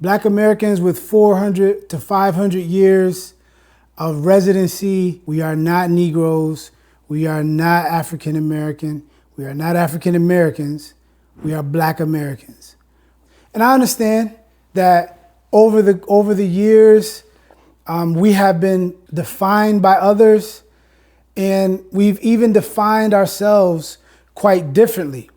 Black Americans with 400 to 500 years of residency. We are not Negroes. We are not African American. We are not African Americans. We are Black Americans. And I understand that over the years, we have been defined by others, and we've even defined ourselves quite differently.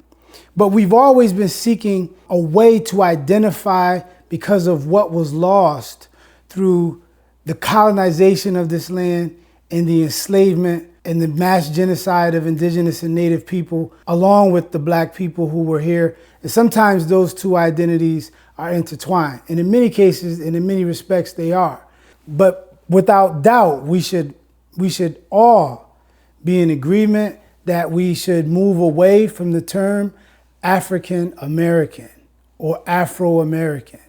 But we've always been seeking a way to identify because of what was lost through the colonization of this land and the enslavement and the mass genocide of indigenous and native people, along with the Black people who were here. And sometimes those two identities are intertwined. And in many cases, and in many respects, they are. But without doubt, we should all be in agreement that we should move away from the term African American or Afro-American.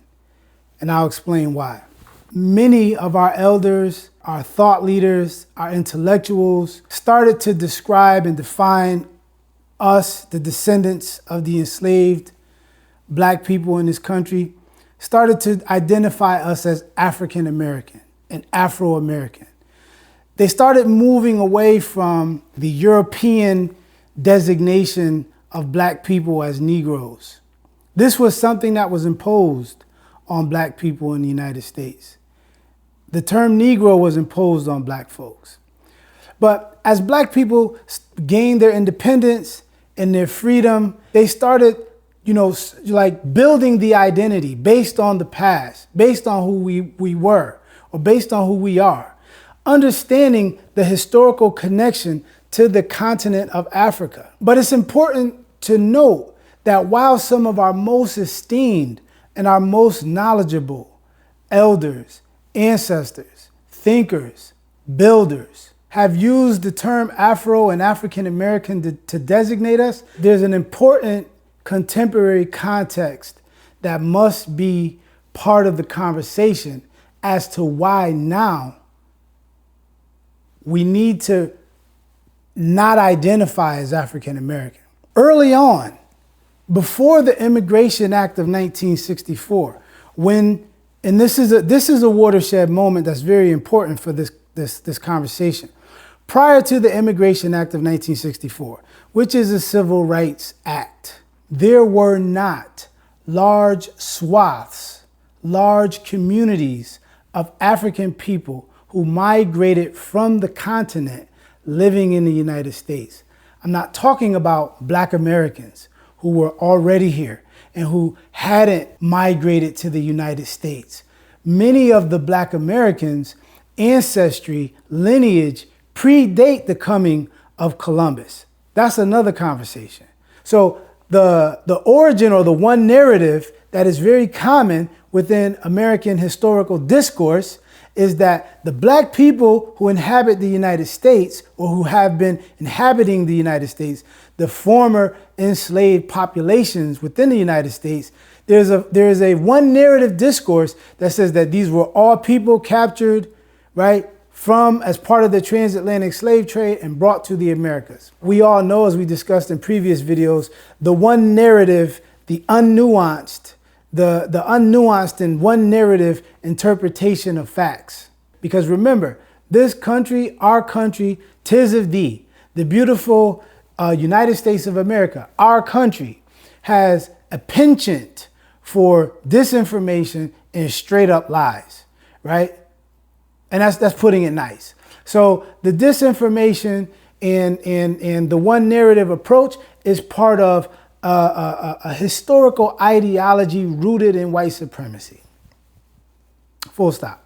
And I'll explain why. Many of our elders, our thought leaders, our intellectuals started to describe and define us, the descendants of the enslaved Black people in this country, started to identify us as African American and Afro-American. They started moving away from the European designation of Black people as Negroes. This was something that was imposed on Black people in the United States. The term Negro was imposed on Black folks. But as Black people gained their independence and their freedom, they started, like building the identity based on the past, based on who we were, or based on who we are, understanding the historical connection to the continent of Africa. But it's important to note that while some of our most esteemed and our most knowledgeable elders, ancestors, thinkers, builders have used the term Afro and African American to designate us, there's an important contemporary context that must be part of the conversation as to why now we need to not identify as African American. Early on, before the Immigration Act of 1964, and this is a watershed moment that's very important for this conversation. Prior to the Immigration Act of 1964, which is a civil rights act, there were not large swaths, large communities of African people who migrated from the continent living in the United States. I'm not talking about Black Americans who were already here and who hadn't migrated to the United States. Many of the Black Americans' ancestry, lineage, predate the coming of Columbus. That's another conversation. So the origin, or the one narrative that is very common within American historical discourse, is that the Black people who inhabit the United States, or who have been inhabiting the United States, the former enslaved populations within the United States, there is a one narrative discourse that says that these were all people captured, right, as part of the transatlantic slave trade and brought to the Americas. We all know, as we discussed in previous videos, the one narrative, the unnuanced and one narrative interpretation of facts. Because remember, this country, our country, 'tis of thee, the beautiful United States of America, our country, has a penchant for disinformation and straight up lies, right? And that's putting it nice. So the disinformation and the one narrative approach is part of a historical ideology rooted in white supremacy. Full stop.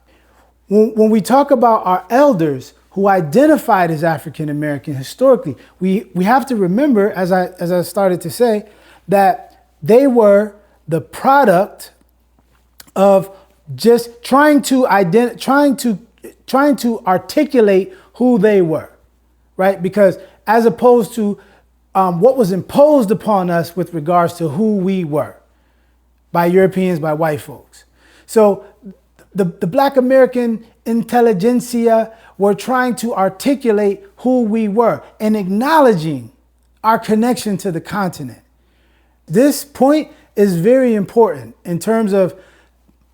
When we talk about our elders who identified as African American historically, we have to remember, as I started to say, that they were the product of just trying to articulate who they were, right? Because as opposed to what was imposed upon us with regards to who we were by Europeans, by white folks. So the Black American intelligentsia were trying to articulate who we were and acknowledging our connection to the continent. This point is very important in terms of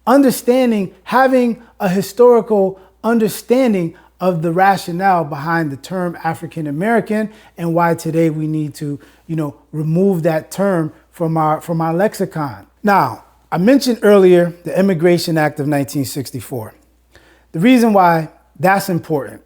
understanding, having a historical understanding of the rationale behind the term African American and why today we need to, remove that term from our lexicon. Now, I mentioned earlier the Immigration Act of 1964. The reason why that's important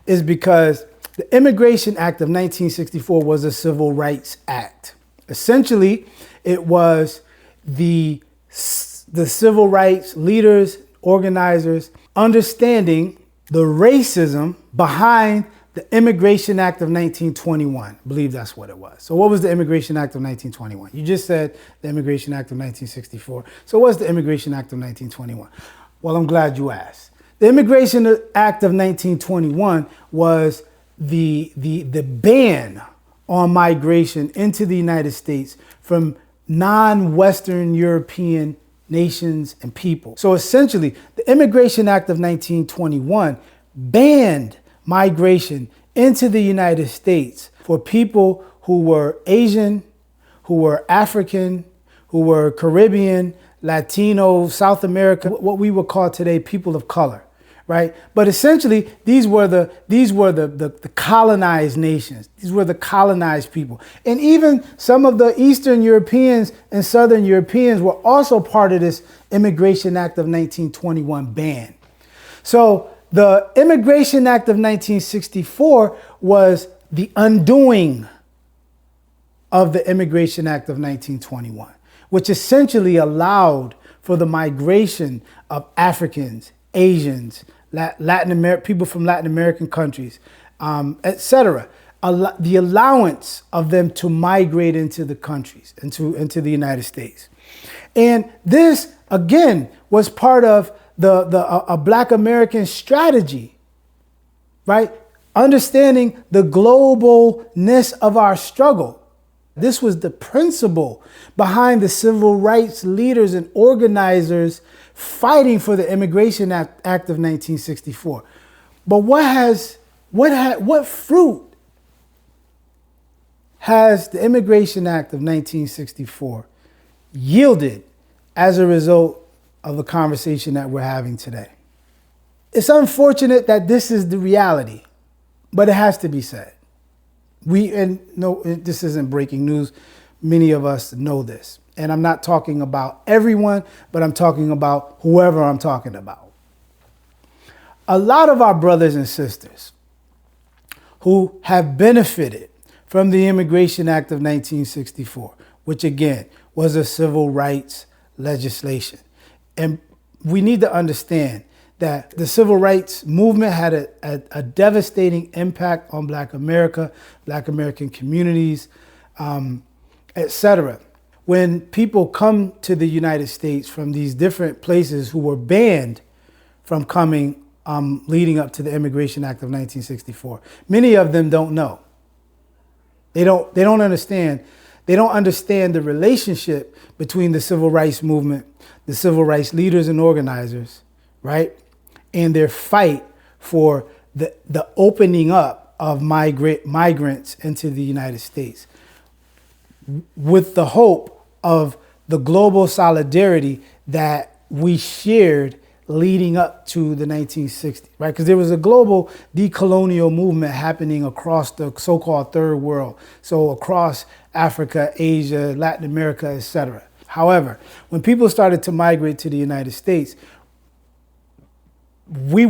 is because the Immigration Act of 1964 was a civil rights act. Essentially, it was the civil rights leaders, organizers, understanding the racism behind the Immigration Act of 1921. I believe that's what it was. So what was the Immigration Act of 1921? You just said the Immigration Act of 1964. So what's the Immigration Act of 1921? Well, I'm glad you asked. The Immigration Act of 1921 was the ban on migration into the United States from non-Western European nations and people. So essentially, the Immigration Act of 1921 banned migration into the United States for people who were Asian, who were African, who were Caribbean, Latino, South America, what we would call today people of color, right? But essentially, these were the colonized nations. These were the colonized people. And even some of the Eastern Europeans and Southern Europeans were also part of this Immigration Act of 1921 ban. So the Immigration Act of 1964 was the undoing of the Immigration Act of 1921, which essentially allowed for the migration of Africans, Asians, people from Latin American countries, etc. The allowance of them to migrate into the countries, into the United States. And this, again, was part of a Black American strategy, right? Understanding the globalness of our struggle. This was the principle behind the civil rights leaders and organizers fighting for the Immigration Act of 1964. But what fruit has the Immigration Act of 1964 yielded as a result of the conversation that we're having today? It's unfortunate that this is the reality, but it has to be said. This isn't breaking news. Many of us know this. And I'm not talking about everyone, but I'm talking about whoever I'm talking about. A lot of our brothers and sisters who have benefited from the Immigration Act of 1964, which again was a civil rights legislation. And we need to understand that the civil rights movement had a devastating impact on Black America, Black American communities, etc. When people come to the United States from these different places who were banned from coming leading up to the Immigration Act of 1964, many of them don't know. They don't understand. They don't understand the relationship between the civil rights movement, the civil rights leaders and organizers, right? And their fight for the opening up of migrants into the United States with the hope of the global solidarity that we shared leading up to the 1960s, right? Because there was a global decolonial movement happening across the so-called third world. So across Africa, Asia, Latin America, etc. However, when people started to migrate to the United States, we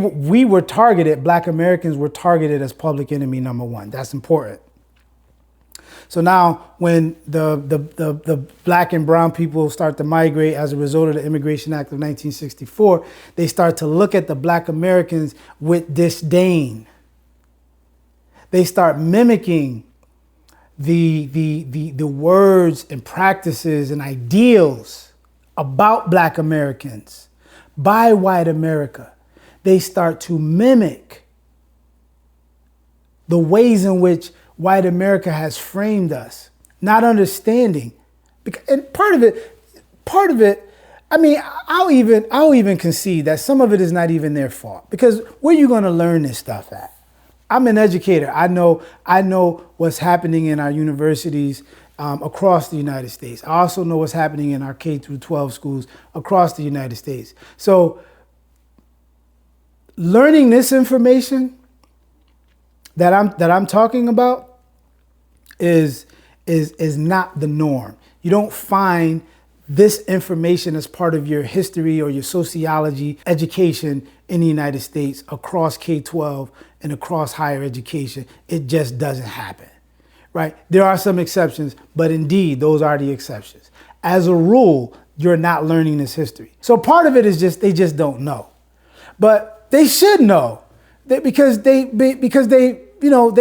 were targeted, Black Americans were targeted as public enemy number one. That's important. So now when the Black and brown people start to migrate as a result of the Immigration Act of 1964, they start to look at the Black Americans with disdain. They start mimicking the words and practices and ideals about Black Americans by white America. They start to mimic the ways in which white America has framed us, not understanding. And part of it, I mean, I'll even concede that some of it is not even their fault, because where are you going to learn this stuff at? I'm an educator. I know what's happening in our universities across the United States. I also know what's happening in our K through 12 schools across the United States. So learning this information that I'm talking about is not the norm. You don't find this information as part of your history or your sociology education in the United States across K-12 and across higher education. It just doesn't happen, right? There are some exceptions, but indeed, those are the exceptions. As a rule, you're not learning this history. So part of it is just, they just don't know. But they should know because they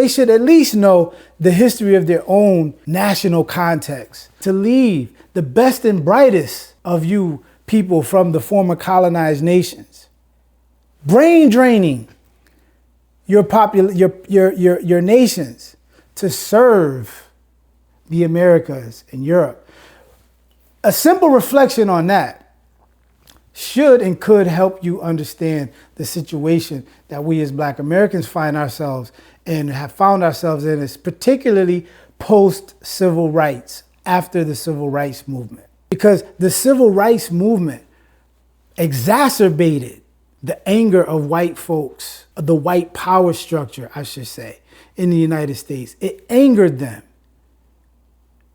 should at least know the history of their own national context. To leave the best and brightest of you people from the former colonized nations, brain draining your nations to serve the Americas and Europe. A simple reflection on that should and could help you understand the situation that we as Black Americans find ourselves and have found ourselves in, is particularly post-civil rights, after the civil rights movement. Because the civil rights movement exacerbated the anger of white folks, the white power structure, I should say, in the United States. It angered them,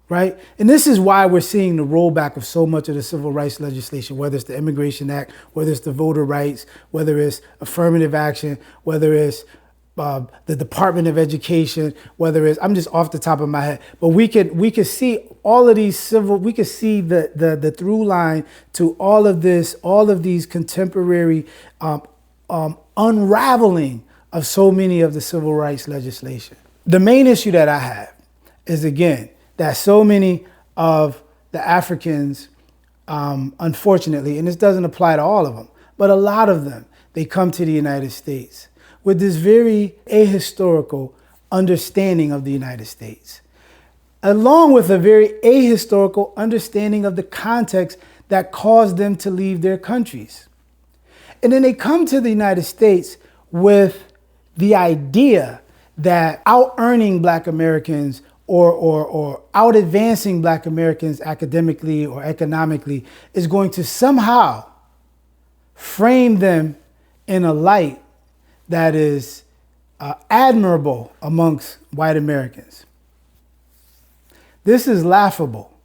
right? And this is why we're seeing the rollback of so much of the civil rights legislation, whether it's the Immigration Act, whether it's the voter rights, whether it's affirmative action, whether it's the Department of Education, whether it's, I'm just off the top of my head, but we could see all of these we could see the through line to all of these contemporary unraveling of so many of the civil rights legislation. The main issue that I have is, again, that so many of the Africans, unfortunately, and this doesn't apply to all of them, but a lot of them, they come to the United States with this very ahistorical understanding of the United States, along with a very ahistorical understanding of the context that caused them to leave their countries. And then they come to the United States with the idea that out-earning Black Americans or out-advancing Black Americans academically or economically is going to somehow frame them in a light that is admirable amongst white Americans. This is laughable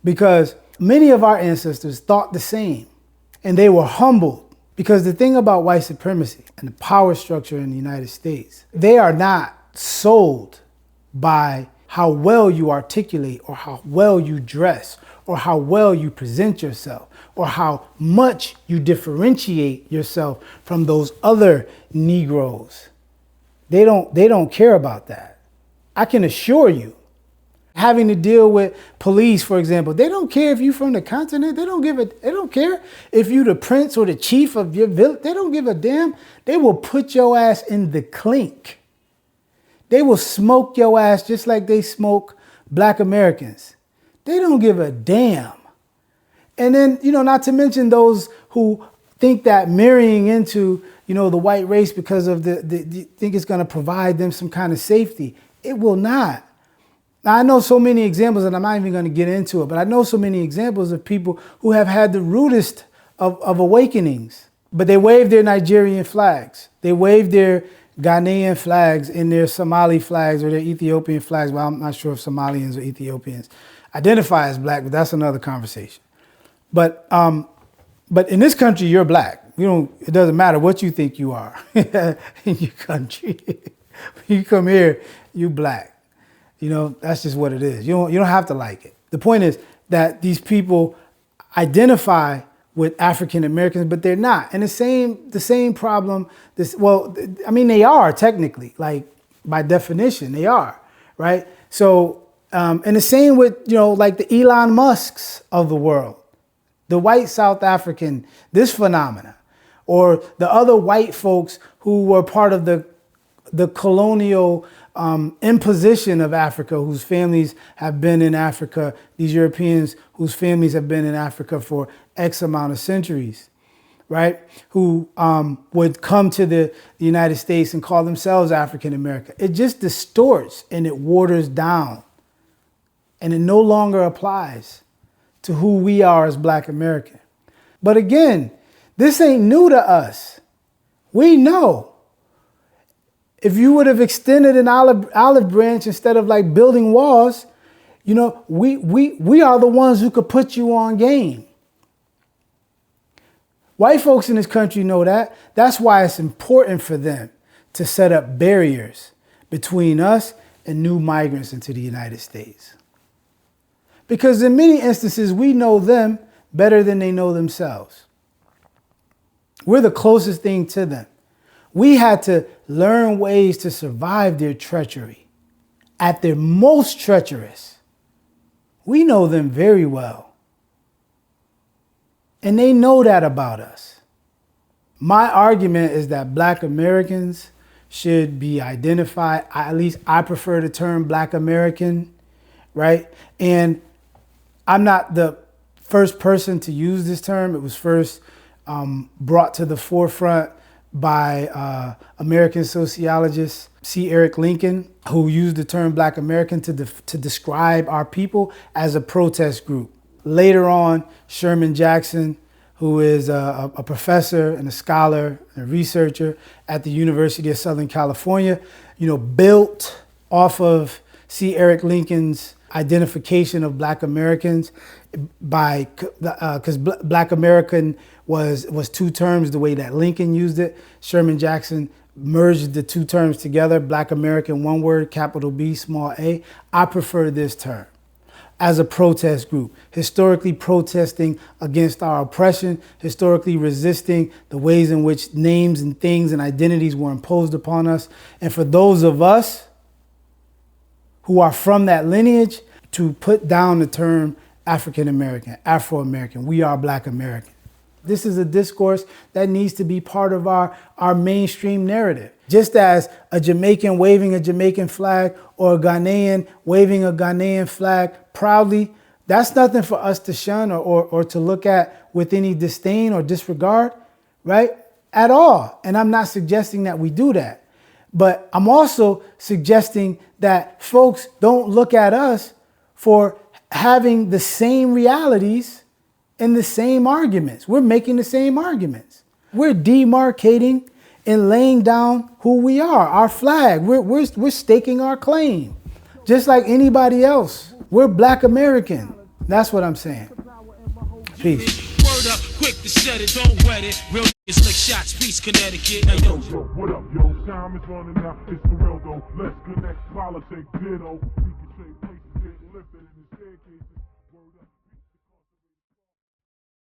because many of our ancestors thought the same, and they were humbled, because the thing about white supremacy and the power structure in the United States, they are not sold by how well you articulate or how well you dress or how well you present yourself or how much you differentiate yourself from those other Negroes. They don't care about that. I can assure you, having to deal with police, for example, they don't care if you're from the continent. They don't care if you're the prince or the chief of your village. They don't give a damn. They will put your ass in the clink. They will smoke your ass just like they smoke Black Americans. They don't give a damn. And then, not to mention those who think that marrying into, the white race because of think it's going to provide them some kind of safety. It will not. Now, I know so many examples, and I'm not even going to get into it, but I know so many examples of people who have had the rudest of awakenings, but they wave their Nigerian flags. They wave their Ghanaian flags and their Somali flags or their Ethiopian flags. Well, I'm not sure if Somalians or Ethiopians identify as Black, but that's another conversation. But in this country, you're Black. It doesn't matter what you think you are in your country. When you come here, you Black. That's just what it is. You don't have to like it. The point is that these people identify with African Americans, but they're not. And the same problem. They are technically, like by definition, they are, right? So, and the same with like the Elon Musks of the world. The white South African, this phenomena, or the other white folks who were part of the colonial imposition of Africa, whose families have been in Africa, these Europeans whose families have been in Africa for X amount of centuries, right? Who would come to the United States and call themselves African American. It just distorts and it waters down And it no longer applies to who we are as Black American. But again, this ain't new to us. We know. If you would have extended an olive branch instead of like building walls, you know, we are the ones who could put you on game. White folks in this country know that. That's why it's important for them to set up barriers between us and new migrants into the United States. Because in many instances, we know them better than they know themselves. We're the closest thing to them. We had to learn ways to survive their treachery. At their most treacherous, we know them very well. And they know that about us. My argument is that Black Americans should be identified, at least I prefer the term Black American, right? And I'm not the first person to use this term. It was first brought to the forefront by American sociologist C. Eric Lincoln, who used the term Black American to describe our people as a protest group. Later on, Sherman Jackson, who is a professor and a scholar and a researcher at the University of Southern California, you know, built off of C. Eric Lincoln's identification of Black Americans because Black American was two terms the way that Lincoln used it. Sherman Jackson merged the two terms together, Black American, one word, capital B, small a. I prefer this term. As a protest group, historically protesting against our oppression, historically resisting the ways in which names and things and identities were imposed upon us. And for those of us who are from that lineage, to put down the term African American, Afro-American, we are Black American. This is a discourse that needs to be part of our mainstream narrative. Just as a Jamaican waving a Jamaican flag or a Ghanaian waving a Ghanaian flag proudly, that's nothing for us to shun or to look at with any disdain or disregard, right? At all. And I'm not suggesting that we do that. But I'm also suggesting that folks don't look at us for having the same realities and the same arguments. We're making the same arguments. We're demarcating and laying down who we are, our flag. We're staking our claim, just like anybody else. We're Black American. That's what I'm saying. Peace. Word up, quick to set it, don't wet it. Real niggas lick shots, peace, Connecticut. Hey, yo, what up, yo? Time is running out. It's for real, though. Let's connect, politics, ditto.